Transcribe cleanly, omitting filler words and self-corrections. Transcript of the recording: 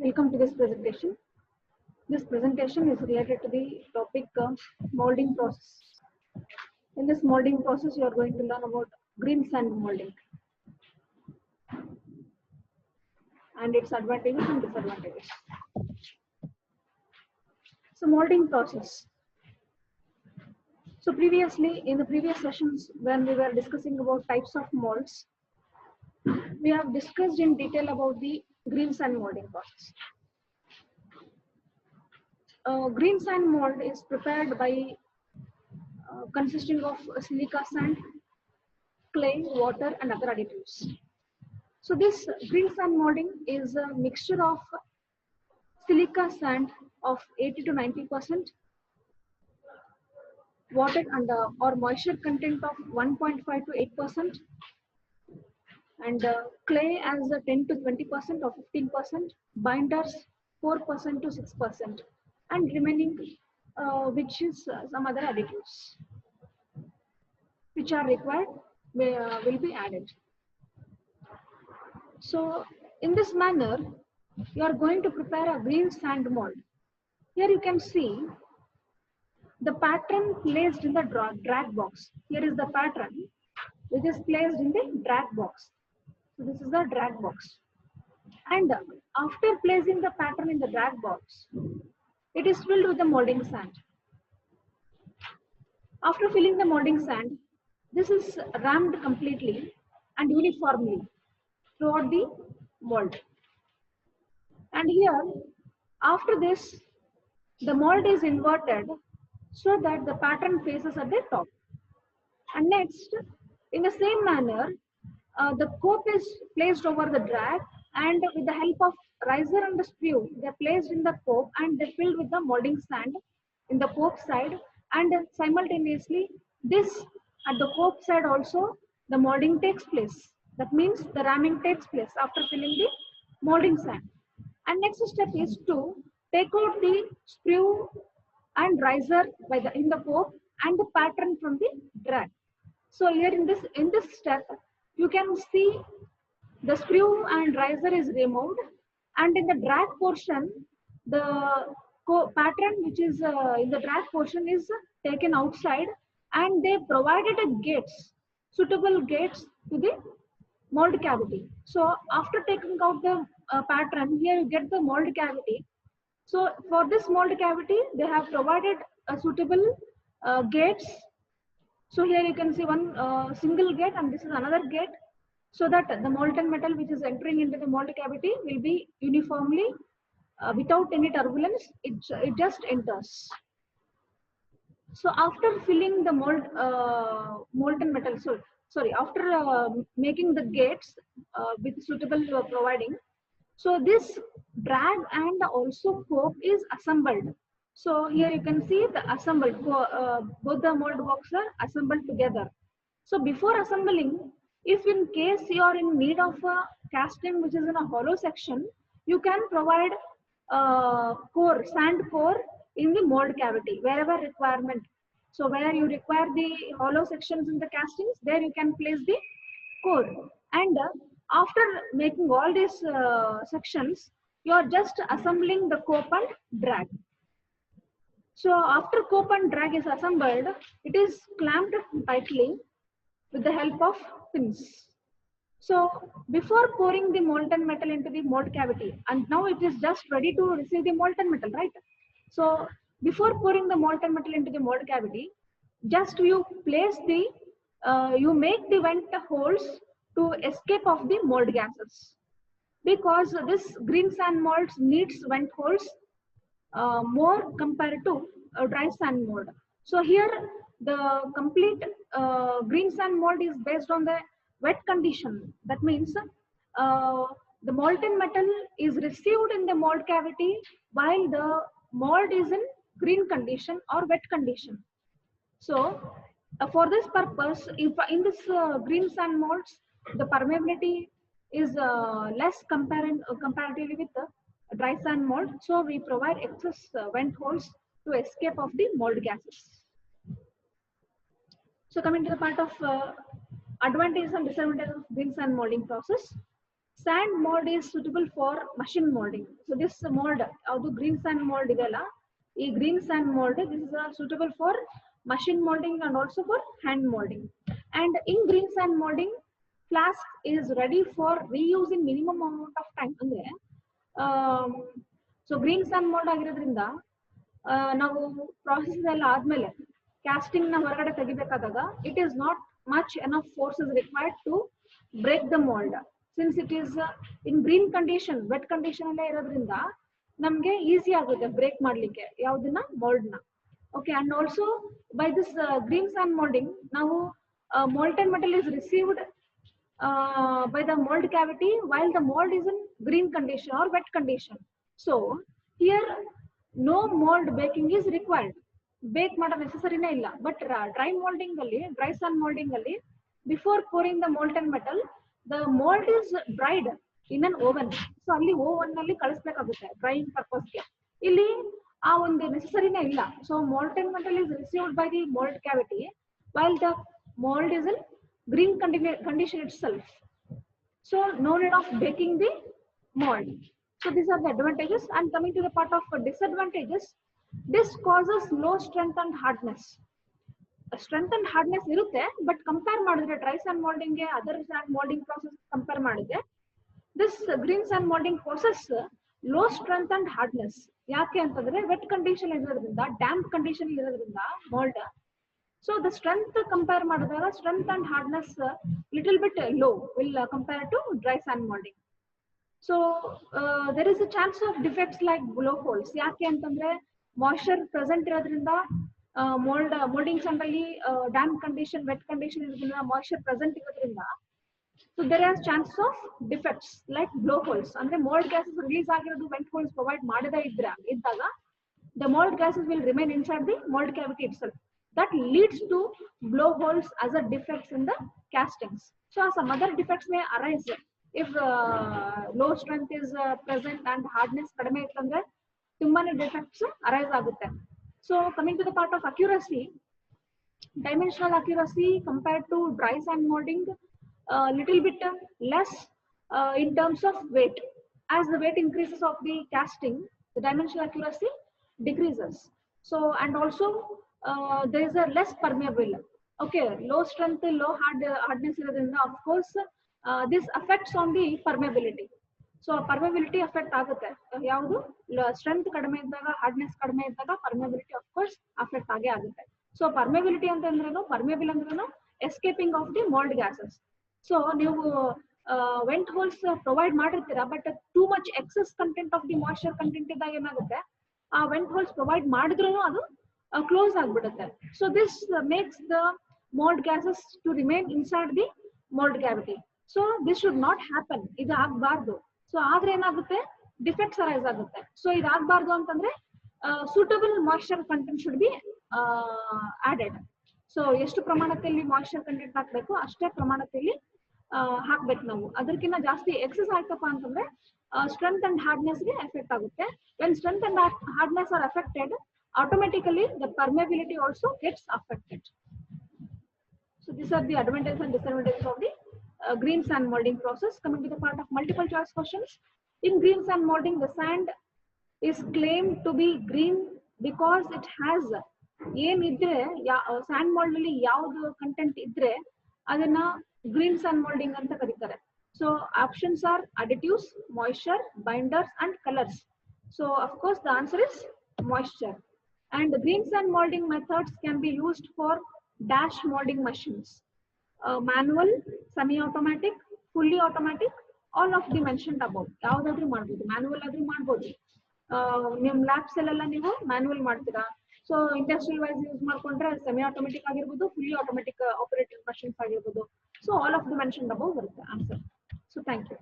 Welcome to this presentation. This presentation is related to the topic molding process. In this molding process, you are going to learn about green sand molding and its advantages and disadvantages. So molding process. So previously, in the previous sessions, when we were discussing about types of molds, we have discussed in detail about the green sand molding process. Green sand mold is prepared by consisting of silica sand, clay, water, and other additives. So this green sand molding is a mixture of silica sand of 80 to 90%, water and or moisture content of 1.5 to 8%, and clay as a 10 to 20% or 15%, binders 4% to 6%, and remaining which is some other additives which are required will be added. So in this manner, you are going to prepare a green sand mold. Here you can see the pattern placed in the drag box. Here is the pattern which is placed in the drag box. So this is the drag box. And after placing the pattern in the drag box, it is filled with the molding sand. After filling the molding sand, this is rammed completely and uniformly throughout the mold. And here, after this, the mold is inverted so that the pattern faces at the top. And next, in the same manner, the cope is placed over the drag, and with the help of riser and the screw, they are placed in the cope and they filled with the molding sand in the cope side, and simultaneously this at the cope side also the molding takes place. That means the ramming takes place after filling the molding sand. And next step is to take out the screw and riser in the cope and the pattern from the drag. So here in this step, you can see the screw and riser is removed, and in the drag portion, the pattern which is in the drag portion is taken outside, and they provided suitable gates to the mold cavity. So after taking out the pattern, here you get the mold cavity. So for this mold cavity, they have provided a suitable gates. So here you can see one single gate, and this is another gate, so that the molten metal which is entering into the mold cavity will be uniformly without any turbulence. It just enters. So after filling the molten metal, after making the gates with suitable providing, so this drag and also cope is assembled. So here you can see the assembled, both the mold boxes are assembled together. So before assembling, if in case you are in need of a casting which is in a hollow section, you can provide sand core in the mold cavity wherever requirement. So where you require the hollow sections in the castings, there you can place the core. And after making all these sections, you are just assembling the cope and drag. So after cope and drag is assembled, it is clamped tightly with the help of pins. So before pouring the molten metal into the mold cavity, and now it is just ready to receive the molten metal, right? So before pouring the molten metal into the mold cavity, just you place the, you make the vent holes to escape of the mold gases. Because this green sand molds needs vent holes more compared to dry sand mold. So here the complete green sand mold is based on the wet condition. That means the molten metal is received in the mold cavity while the mold is in green condition or wet condition. So for this purpose, if in this green sand molds, the permeability is less comparatively with the dry sand mold. So we provide excess vent holes to escape of the mold gases. So coming to the part of advantages and disadvantages of green sand molding process. Sand mold is suitable for machine molding. So this mold, the green sand mold idella, green sand mold, this is suitable for machine molding and also for hand molding. And in green sand molding, flask is ready for reuse in minimum amount of time. Andre, so green sand mold ಆಗಿರೋದ್ರಿಂದ ನಾವು process ಎಲ್ಲ ಆದ್ಮೇಲೆ casting ನ ಹೊರಗಡೆ ತೆಗಿಬೇಕಾದಾಗ it is not much enough force is required to break the mold, since it is in green condition, wet condition ಅಲ್ಲೇ ಇರೋದ್ರಿಂದ ನಮ್ಗೆ easy ಆಗುತ್ತೆ ಬ್ರೇಕ್ ಮಾಡ್ಲಿಕ್ಕೆ ಯಾವ್ದನ್ನ mold ನ. Okay, and also by this green sand molding, ನಾವು molten metal is received by the mold cavity while the mold is in green condition or wet condition. So here no mold baking is required. Bake ಮಾಡೋ ನೆಸೆಸರಿನೇ ಇಲ್ಲ. But dry moulding ಅಲ್ಲಿ, dry ಸನ್ moulding ಅಲ್ಲಿ, before pouring the molten metal, the mold is dried in an oven. So ಅಲ್ಲಿ oven ನಲ್ಲಿ ಕಳಿಸ್ಬೇಕಾಗುತ್ತೆ drying ಪರ್ಪಸ್ಗೆ. ಇಲ್ಲಿ ಆ ಒಂದು ನೆಸೆಸರಿನೇ ಇಲ್ಲ. So molten metal is received by the mold cavity while the mold is in green condition itself. So no need of baking the mold. So these are the advantages. And coming to the part of disadvantages, this causes low strength and hardness. Strength and hardness irutte, but compare madidre dry sand molding ge other sand molding process compare madidre, this green sand molding process low strength and hardness. Yake antandre wet condition irodrinda, damp condition irodrinda mold, so the strength compare madidara strength and hardness little bit low will compare to dry sand molding. So there is a chance of defects like blowholes. Yake antandre moisture present irodrinda molding sandali damp condition, wet condition irodrinda moisture present irodrinda, so there is chance of defects like blowholes. Andre mold gases release agirodu vent holes provide madida iddaga the mold gases will remain inside the mold cavity itself. That leads to blowholes as a defects in the castings. So some other defects may arise if low strength is present and hardness kadame ittandre tumbane defects arise agutte. So coming to the part of accuracy, dimensional accuracy compared to dry sand molding little bit less in terms of weight. As the weight increases of the casting, the dimensional accuracy decreases. So and also there is a less permeable. Okay, low strength, low hardness irodrinda of course this affects on the permeability. So permeability affect ಆಗುತ್ತೆ. ಯಾವುದು strength ಕಡಿಮೆ ಇದ್ದಾಗ, hardness ಕಡಿಮೆ ಇದ್ದಾಗ permeability of course affect ಆಗೇ ಆಗುತ್ತೆ. So permeability ಅಂತಂದ್ರೇನು, permeable ಅಂದ್ರೇನು escaping of the mold gases. So ನೀವು ವೆಂಟ್ ಹೋಲ್ಸ್ ಪ್ರೊವೈಡ್ ಮಾಡಿರ್ತೀರಾ, but too much excess content of the moisture content ಇದ್ದಾಗ ಏನಾಗುತ್ತೆ, ಆ ವೆಂಟ್ ಹೋಲ್ಸ್ ಪ್ರೊವೈಡ್ ಮಾಡಿದ್ರೂ ಅದು ಕ್ಲೋಸ್ ಆಗ್ಬಿಡುತ್ತೆ. So this makes the mold gases to remain inside the mold cavity. So this should not happen. ಇದು ಆಗಬಾರ್ದು. So ಆದ್ರೆ ಏನಾಗುತ್ತೆ, ಡಿಫೆಕ್ಟ್ಸ್ ಅರೈಸ್ ಆಗುತ್ತೆ. ಸೊ ಇದು ಆಗಬಾರ್ದು ಅಂತಂದ್ರೆ suitable moisture content should be added. So ಎಷ್ಟು ಪ್ರಮಾಣದಲ್ಲಿ ಮಾಯ್ಚರ್ ಕಂಟೆಂಟ್ ಹಾಕ್ಬೇಕು ಅಷ್ಟೇ ಪ್ರಮಾಣದಲ್ಲಿ ಹಾಕ್ಬೇಕು ನಾವು. ಅದಕ್ಕಿಂತ ಜಾಸ್ತಿ ಎಕ್ಸೆಸ್ ಆಯ್ತಪ್ಪ ಅಂತಂದ್ರೆ ಸ್ಟ್ರೆಂತ್ ಅಂಡ್ ಹಾರ್ಡ್ನೆಸ್ ಗೆ ಎಫೆಕ್ಟ್ ಆಗುತ್ತೆ. When strength and hardness are affected, automatically the permeability also gets affected. So these are the advantages and disadvantages of the green sand molding process. Coming to the part of multiple choice questions, in green sand molding the sand is claimed to be green because it has ಏನಿದ್ರೆ sand mold ಅಲ್ಲಿ ಯಾವುದು content ಇದ್ರೆ ಅದನ್ನ green and molding ಅಂತ ಕರೀತಾರೆ. So options are additives, moisture, binders and colors. So of course the answer is moisture. And the green sand molding methods can be used for dash molding machines, manual, semi-automatic, fully automatic, all of the mentioned above. ಯಾವ್ದಾದ್ರೂ ಮಾಡ್ಬೋದು, manual ಆದ್ರೂ ಮಾಡ್ಬೋದು. ನಿಮ್ labs ಅಲ್ಲೆಲ್ಲ ನೀವು manual ಮಾಡ್ತೀರಾ. So industrial wise use ಮಾಡ್ಕೊಂಡ್ರೆ semi automatic ಆಗಿರ್ಬೋದು, ಫುಲ್ಲಿ ಆಟೋಮೆಟಿಕ್ ಆಪರೇಟೆಡ್ ಮಷಿನ್ಸ್ ಆಗಿರ್ಬೋದು. So all of the mentioned above ಬರುತ್ತೆ ಆನ್ಸರ್. So thank you.